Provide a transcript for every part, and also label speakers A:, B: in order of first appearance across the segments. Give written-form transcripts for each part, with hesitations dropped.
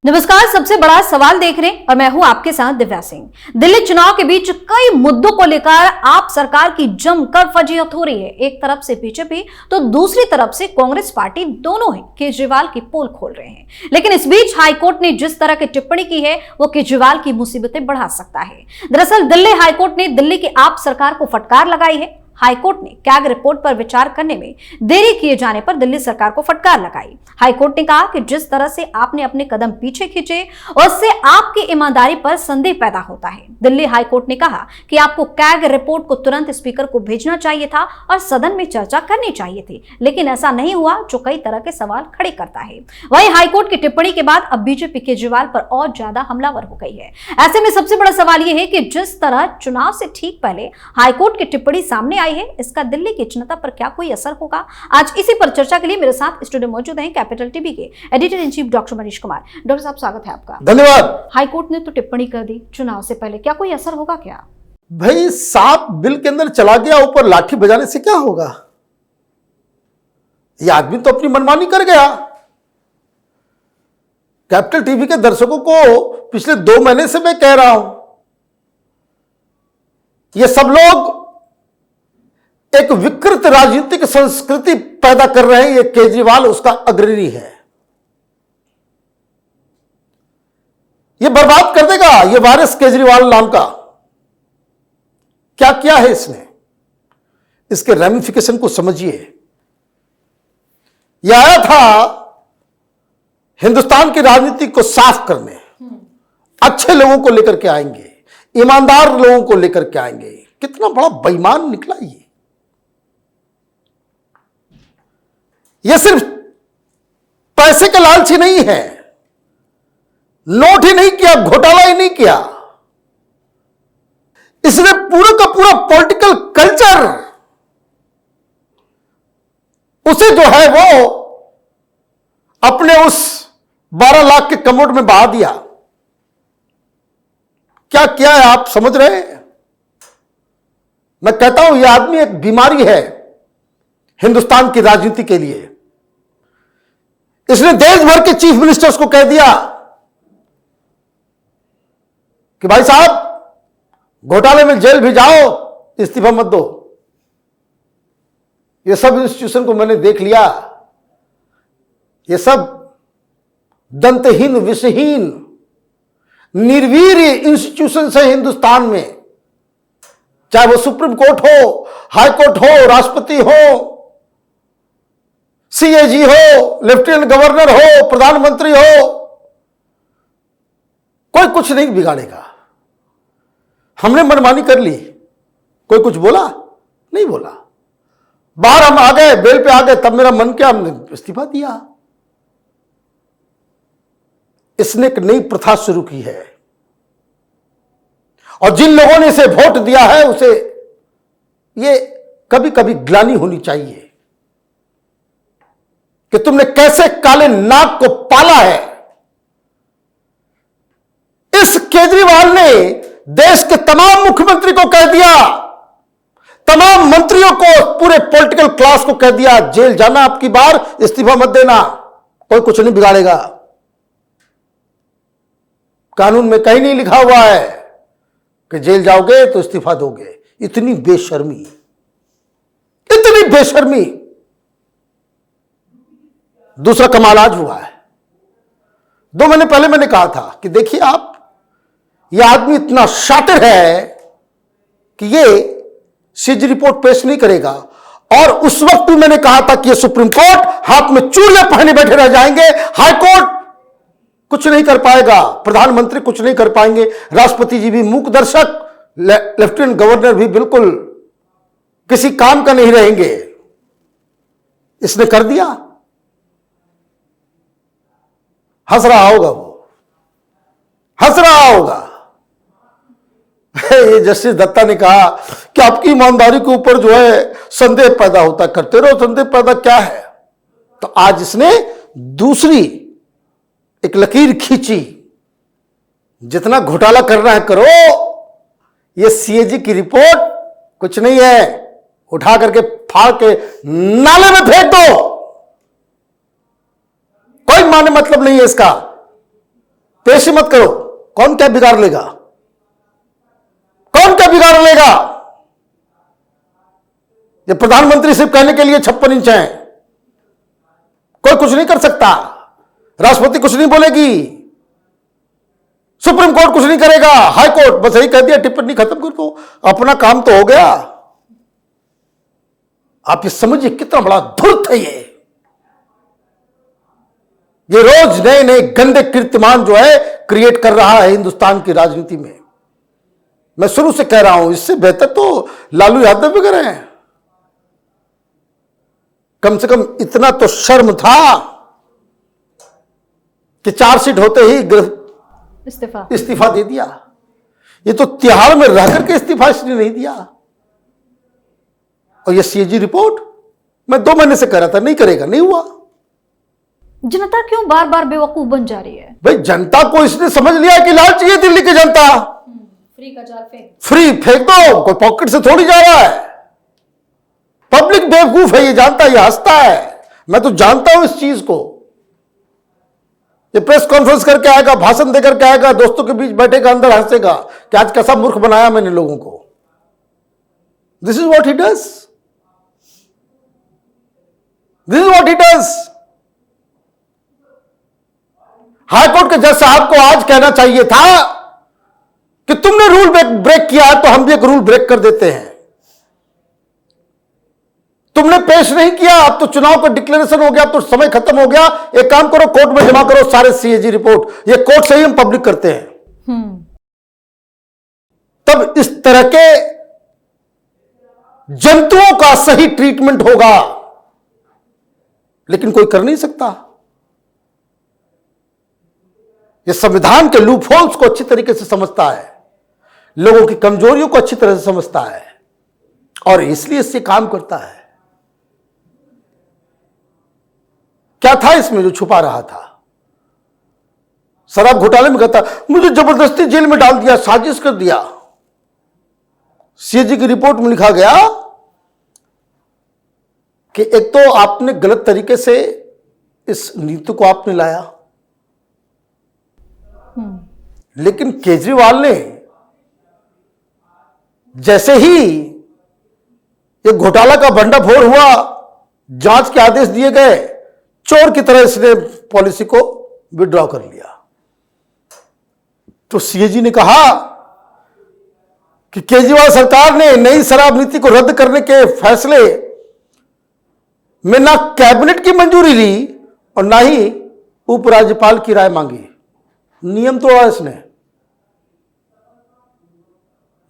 A: नमस्कार। सबसे बड़ा सवाल देख रहे हैं और मैं हूं आपके साथ दिव्या सिंह। दिल्ली चुनाव के बीच कई मुद्दों को लेकर आप सरकार की जमकर फजीहत हो रही है। एक तरफ से बीजेपी तो दूसरी तरफ से कांग्रेस पार्टी, दोनों ही केजरीवाल की पोल खोल रहे हैं। लेकिन इस बीच हाईकोर्ट ने जिस तरह की टिप्पणी की है वो केजरीवाल की मुसीबतें बढ़ा सकता है। दरअसल दिल्ली हाईकोर्ट ने दिल्ली की आप सरकार को फटकार लगाई है। हाईकोर्ट ने कैग रिपोर्ट पर विचार करने में देरी किए जाने पर दिल्ली सरकार को फटकार लगाई। हाईकोर्ट ने कहा कि जिस तरह से आपने अपने कदम पीछे खींचे उससे आपकी ईमानदारी पर संदेह पैदा होता है। दिल्ली हाईकोर्ट ने कहा कि आपको कैग रिपोर्ट को तुरंत स्पीकर को भेजना चाहिए था और सदन में चर्चा करनी चाहिए थी, लेकिन ऐसा नहीं हुआ, जो कई तरह के सवाल खड़े करता है। वहीं हाईकोर्ट की टिप्पणी के बाद अब बीजेपी केजरीवाल पर और ज्यादा हमलावर हो गई है। ऐसे में सबसे बड़ा सवाल यह है कि जिस तरह चुनाव से ठीक पहले हाईकोर्ट की टिप्पणी सामने आई है, इसका दिल्ली की जनता पर क्या कोई असर होगा? आज इसी पर चर्चा के लिए मेरे साथ स्टूडियो मौजूद हैं कैपिटल टीवी के editor in chief doctor Manish Kumar. Doctor साहब, स्वागत है आपका।
B: धन्यवाद।
A: हाईकोर्ट ने तो टिप्पणी कर दी चुनाव से पहले, क्या कोई असर होगा क्या?
B: भाई, सांप बिल के अंदर चला गया, ऊपर लाठी बजाने से क्या होगा? यह आदमी तो अपनी मनमानी कर गया। कैपिटल टीवी के दर्शकों को पिछले 2 महीने से मैं कह रहा हूं, ये सब लोग एक विकृत राजनीतिक संस्कृति पैदा कर रहे हैं। ये केजरीवाल उसका अग्रणी है। ये बर्बाद कर देगा ये वायरस केजरीवाल नाम का। क्या किया है इसने, इसके रेमिफिकेशन को समझिए। यह आया था हिंदुस्तान की राजनीति को साफ करने, अच्छे लोगों को लेकर के आएंगे, ईमानदार लोगों को लेकर के आएंगे। कितना बड़ा बेईमान निकला ये सिर्फ पैसे का लालची नहीं है, नोट ही नहीं किया, घोटाला ही नहीं किया, इसने पूरा का पूरा पॉलिटिकल कल्चर उसे जो है वो अपने उस 12 लाख के कमोड में बहा दिया। क्या किया है आप समझ रहे हैं? मैं कहता हूं यह आदमी एक बीमारी है हिंदुस्तान की राजनीति के लिए। इसने देश भर के चीफ मिनिस्टर्स को कह दिया कि भाई साहब, घोटाले में जेल भी जाओ, इस्तीफा मत दो। ये सब इंस्टीट्यूशन को मैंने देख लिया। ये सब दंतहीन, विषहीन, निर्वीर इंस्टीट्यूशन है हिंदुस्तान में। चाहे वो सुप्रीम कोर्ट हो, हाई कोर्ट हो, राष्ट्रपति हो, सीएजी हो, लेफ्टिनेंट गवर्नर हो, प्रधानमंत्री हो, कोई कुछ नहीं बिगाड़ेगा। हमने मनमानी कर ली, कोई कुछ बोला नहीं बोला। बाहर हम आ गए, बेल पे आ गए, तब मेरा मन क्या, हमने इस्तीफा दिया। इसने एक नई प्रथा शुरू की है और जिन लोगों ने इसे वोट दिया है उसे ये कभी कभी ग्लानि होनी चाहिए कि तुमने कैसे काले नाग को पाला है। इस केजरीवाल ने देश के तमाम मुख्यमंत्री को कह दिया, तमाम मंत्रियों को, पूरे पॉलिटिकल क्लास को कह दिया, जेल जाना आपकी बार, इस्तीफा मत देना, कोई कुछ नहीं बिगाड़ेगा। कानून में कहीं नहीं लिखा हुआ है कि जेल जाओगे तो इस्तीफा दोगे। इतनी बेशर्मी, इतनी बेशर्मी। दूसरा कमाल आज हुआ है। 2 महीने पहले मैंने कहा था कि देखिए आप, यह आदमी इतना शातिर है कि ये सीजी रिपोर्ट पेश नहीं करेगा। और उस वक्त भी मैंने कहा था कि ये सुप्रीम कोर्ट हाथ में चूड़ियां पहने बैठे रह जाएंगे, हाई कोर्ट कुछ नहीं कर पाएगा, प्रधानमंत्री कुछ नहीं कर पाएंगे, राष्ट्रपति जी भी मूक दर्शक, लेफ्टिनेंट गवर्नर भी बिल्कुल किसी काम का नहीं रहेंगे। इसने कर दिया। हंस रहा होगा वो, हंस रहा होगा। ये जस्टिस दत्ता ने कहा कि आपकी ईमानदारी के ऊपर जो है संदेह पैदा होता, करते रहो, संदेह पैदा क्या है। तो आज इसने दूसरी एक लकीर खींची, जितना घोटाला करना है करो, ये सीएजी की रिपोर्ट कुछ नहीं है, उठा करके फाड़ के नाले में फेंक दो, कोई माने मतलब नहीं है इसका। पेश ही मत करो। कौन क्या बिगाड़ लेगा? कौन क्या बिगाड़ लेगा? ये प्रधानमंत्री सिर्फ कहने के लिए 56 इंच है, कोई कुछ नहीं कर सकता। राष्ट्रपति कुछ नहीं बोलेगी, सुप्रीम कोर्ट कुछ नहीं करेगा, हाई कोर्ट बस यही कह दिया टिप्पणी खत्म कर दो, अपना काम तो हो गया। आप ये समझिए कितना बड़ा धूर्त है ये रोज नए नए गंदे कीर्तिमान जो है क्रिएट कर रहा है हिंदुस्तान की राजनीति में। मैं शुरू से कह रहा हूं, इससे बेहतर तो लालू यादव भी करे हैं। कम से कम इतना तो शर्म था कि चार्जशीट होते ही इस्तीफा दे दिया। ये तो तिहाड़ में रह करके इस्तीफा इसने नहीं दिया। और ये सीएजी रिपोर्ट मैं 2 महीने से कह रहा था नहीं करेगा, नहीं हुआ।
A: जनता क्यों बार बार बेवकूफ बन जा रही है?
B: भाई जनता को इसने समझ लिया कि लाल चाहिए दिल्ली की जनता।
A: फ्री का जाल फेंक,
B: फ्री फेंक दो, कोई पॉकेट से थोड़ी जा रहा है। पब्लिक बेवकूफ है, ये जानता है, ये हंसता है। मैं तो जानता हूं इस चीज को। ये प्रेस कॉन्फ्रेंस करके आएगा, भाषण देकर के आएगा, दोस्तों के बीच बैठेगा, अंदर हंसेगा कि आज कैसा मूर्ख बनाया मैंने लोगों को। This is what he does, this is what he does. High court के जज साहब को आज कहना चाहिए था कि तुमने रूल ब्रेक किया है तो हम भी एक रूल ब्रेक कर देते हैं। तुमने पेश नहीं किया, अब तो चुनाव का डिक्लेरेशन हो गया, तो समय खत्म हो गया। एक काम करो, कोर्ट में जमा करो सारे सीएजी रिपोर्ट, ये कोर्ट से ही हम पब्लिक करते हैं। तब इस तरह के जंतुओं का सही ट्रीटमेंट होगा। लेकिन कोई कर नहीं सकता। ये संविधान के लूप होल्स को अच्छी तरीके से समझता है, लोगों की कमजोरियों को अच्छी तरह से समझता है और इसलिए इससे काम करता है। क्या था इसमें जो छुपा रहा था? शराब घोटाले में कहता मुझे जबरदस्ती जेल में डाल दिया, साजिश कर दिया। सीएजी की रिपोर्ट में लिखा गया कि एक तो आपने गलत तरीके से इस नीति को आपने लाया, लेकिन केजरीवाल ने जैसे ही ये घोटाला का भंडाफोड़ हुआ, जांच के आदेश दिए गए, चोर की तरह इसने पॉलिसी को विड्रॉ कर लिया। तो सीएजी ने कहा कि केजरीवाल सरकार ने नई शराब नीति को रद्द करने के फैसले में ना कैबिनेट की मंजूरी ली और ना ही उपराज्यपाल की राय मांगी। नियम तोड़ा इसने।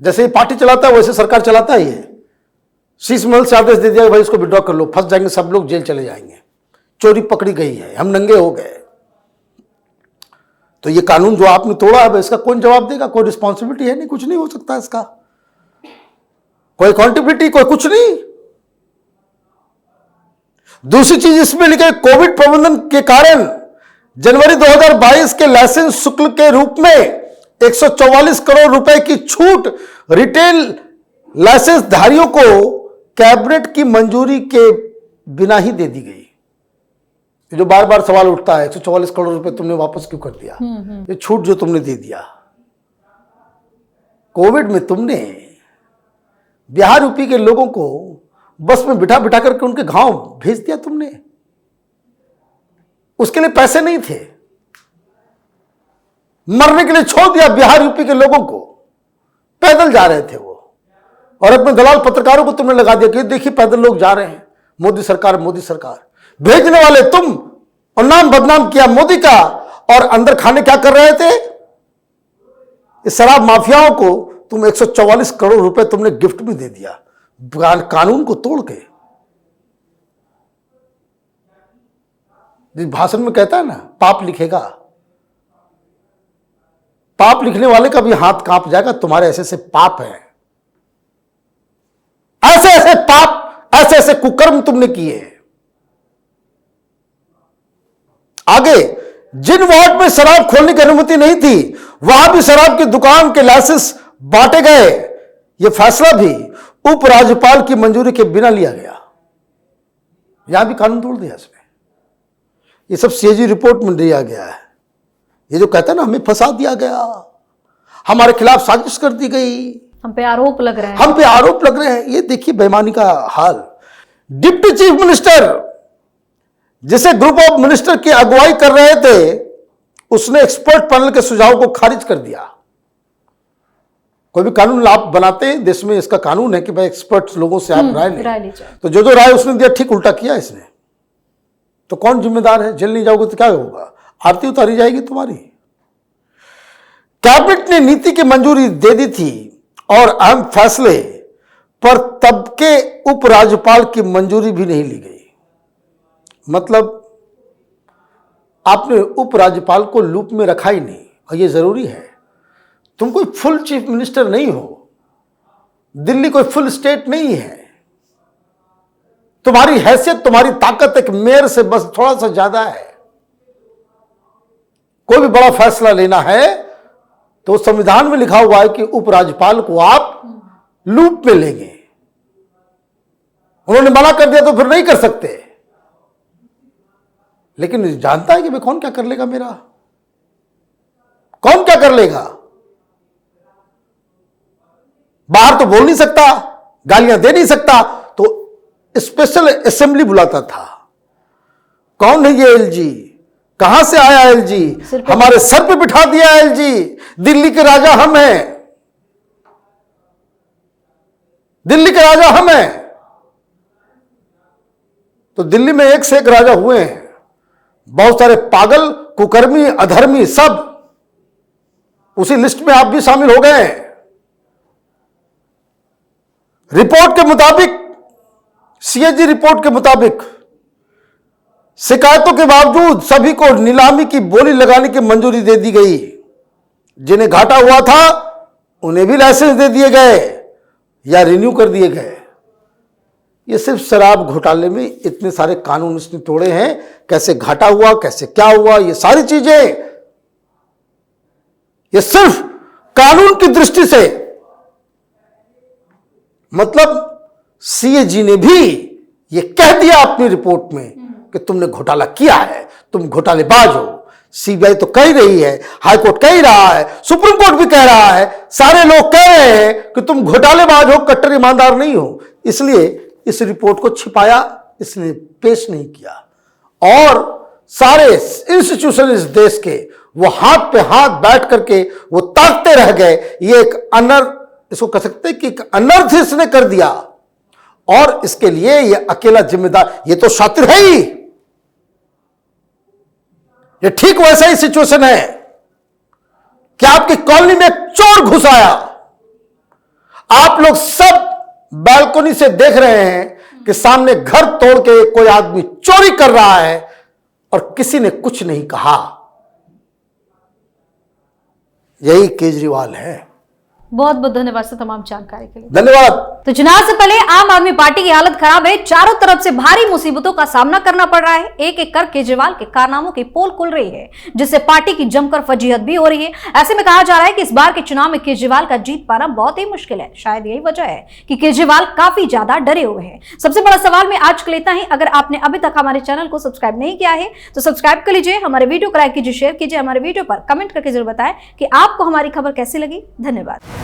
B: जैसे ही पार्टी चलाता है वैसे सरकार चलाता ही है। शीश महल से आदेश दे दिया भाई इसको विड्रॉ कर लो, फंस जाएंगे सब लोग, जेल चले जाएंगे, चोरी पकड़ी गई है, हम नंगे हो गए। तो ये कानून जो आपने तोड़ा है इसका कौन जवाब देगा? कोई रिस्पॉन्सिबिलिटी है नहीं, कुछ नहीं हो सकता इसका, कोई अकाउंटेबिलिटी, कोई कुछ नहीं। दूसरी चीज इसमें लिखे कोविड प्रबंधन के कारण जनवरी 2022 के लाइसेंस शुल्क के रूप में 144 करोड़ रुपए की छूट रिटेल लाइसेंस धारियों को कैबिनेट की मंजूरी के बिना ही दे दी गई। जो बार बार सवाल उठता है 144 करोड़ रुपए तुमने वापस क्यों कर दिया? ये छूट जो तुमने दे दिया कोविड में, तुमने बिहार यूपी के लोगों को बस में बिठा बिठा करके उनके गांव भेज दिया तुमने। उसके लिए पैसे नहीं थे, मरने के लिए छोड़ दिया बिहार यूपी के लोगों को, पैदल जा रहे थे वो, और अपने दलाल पत्रकारों को तुमने लगा दिया कि देखिए पैदल लोग जा रहे हैं, मोदी सरकार मोदी सरकार। भेजने वाले तुम और नाम बदनाम किया मोदी का, और अंदर खाने क्या कर रहे थे? इस शराब माफियाओं को तुम 144 करोड़ रुपए तुमने गिफ्ट में दे दिया कानून को तोड़ के। जिस भाषण में कहता है ना पाप लिखेगा, पाप लिखने वाले का भी हाथ कांप जाएगा। तुम्हारे ऐसे ऐसे पाप हैं, ऐसे ऐसे पाप, ऐसे ऐसे कुकर्म तुमने किए हैं। आगे जिन वार्ड में शराब खोलने की अनुमति नहीं थी वहां भी शराब की दुकान के लाइसेंस बांटे गए। यह फैसला भी उपराज्यपाल की मंजूरी के बिना लिया गया। यहां भी कानून तोड़ दिया इसने। ये सब सीएजी रिपोर्ट में दिया गया है। ये जो कहता है ना, हमें फंसा दिया गया, हमारे खिलाफ साजिश कर दी गई,
A: हम पे आरोप लग रहे हैं,
B: हम पे आरोप लग रहे हैं। ये देखिए बेईमानी का हाल। डिप्टी चीफ मिनिस्टर जिसे ग्रुप ऑफ मिनिस्टर की अगुवाई कर रहे थे, उसने एक्सपर्ट पैनल के सुझाव को खारिज कर दिया। कोई भी कानून आप बनाते हैं देश में, इसका कानून है कि भाई एक्सपर्ट लोगों से आप राय लें। तो जो जो राय उसने दिया ठीक उल्टा किया इसने, तो कौन जिम्मेदार है? जेल नहीं जाओगे तो क्या होगा? आरती उतारी जाएगी तुम्हारी। कैबिनेट ने नीति की मंजूरी दे दी थी और अहम फैसले पर तब के उपराज्यपाल की मंजूरी भी नहीं ली गई। मतलब आपने उपराज्यपाल को लूप में रखा ही नहीं, और यह जरूरी है। तुम कोई फुल चीफ मिनिस्टर नहीं हो, दिल्ली कोई फुल स्टेट नहीं है। तुम्हारी हैसियत, तुम्हारी ताकत एक मेयर से बस थोड़ा सा ज्यादा है। कोई भी बड़ा फैसला लेना है तो संविधान में लिखा हुआ है कि उपराज्यपाल को आप लूप में लेंगे। उन्होंने मना कर दिया तो फिर नहीं कर सकते। लेकिन जानता है कि भाई कौन क्या कर लेगा, मेरा कौन क्या कर लेगा। बाहर तो बोल नहीं सकता, गालियां दे नहीं सकता, तो स्पेशल असेंबली बुलाता था। कौन है ये एलजी? कहां से आया एलजी? हमारे सर पे बिठा दिया एलजी। दिल्ली के राजा हम हैं, दिल्ली के राजा हम हैं। तो दिल्ली में एक से एक राजा हुए हैं, बहुत सारे पागल, कुकर्मी, अधर्मी, सब उसी लिस्ट में आप भी शामिल हो गए हैं। रिपोर्ट के मुताबिक, सीएजी रिपोर्ट के मुताबिक, शिकायतों के बावजूद सभी को नीलामी की बोली लगाने की मंजूरी दे दी गई। जिन्हें घाटा हुआ था उन्हें भी लाइसेंस दे दिए गए या रिन्यू कर दिए गए। ये सिर्फ शराब घोटाले में इतने सारे कानून इसने तोड़े हैं। कैसे घाटा हुआ, कैसे क्या हुआ, ये सारी चीजें, ये सिर्फ कानून की दृष्टि से। मतलब सीएजी ने भी ये कह दिया अपनी रिपोर्ट में कि तुमने घोटाला किया है, तुम घोटालेबाज हो। सीबीआई तो कह रही है, हाईकोर्ट कह ही रहा है, सुप्रीम कोर्ट भी कह रहा है, सारे लोग कह रहे हैं कि तुम घोटालेबाज हो, कट्टर ईमानदार नहीं हो। इसलिए इस रिपोर्ट को छिपाया, इसने पेश नहीं किया। और सारे इंस्टीट्यूशन इस देश के वो हाथ पे हाथ बैठ करके वो ताकते रह गए। ये एक इसको कह सकते हैं कि एक अनर्थ इसने कर दिया, और इसके लिए ये अकेला जिम्मेदार, ये तो शातिर है ही। ये ठीक वैसा ही सिचुएशन है कि आपकी कॉलोनी में चोर घुस आया, आप लोग सब बालकनी से देख रहे हैं कि सामने घर तोड़ के कोई आदमी चोरी कर रहा है और किसी ने कुछ नहीं कहा। यही केजरीवाल है।
A: बहुत बहुत धन्यवाद सर तमाम जानकारी के लिए।
B: धन्यवाद।
A: तो चुनाव से पहले आम आदमी पार्टी की हालत खराब है, चारों तरफ से भारी मुसीबतों का सामना करना पड़ रहा है। एक एक कर केजरीवाल के कारनामों की पोल खुल रही है, जिससे पार्टी की जमकर फजीहत भी हो रही है। ऐसे में कहा जा रहा है कि इस बार के चुनाव में केजरीवाल का जीत पाना बहुत ही मुश्किल है। शायद यही वजह है कि केजरीवाल काफी ज्यादा डरे हुए हैं। सबसे बड़ा सवाल में आज के लेता है, अगर आपने अभी तक हमारे चैनल को सब्सक्राइब नहीं किया है तो सब्सक्राइब कर लीजिए, हमारे वीडियो को लाइक कीजिए, शेयर कीजिए, हमारे वीडियो पर कमेंट करके जरूर बताएं कि आपको हमारी खबर कैसी लगी। धन्यवाद।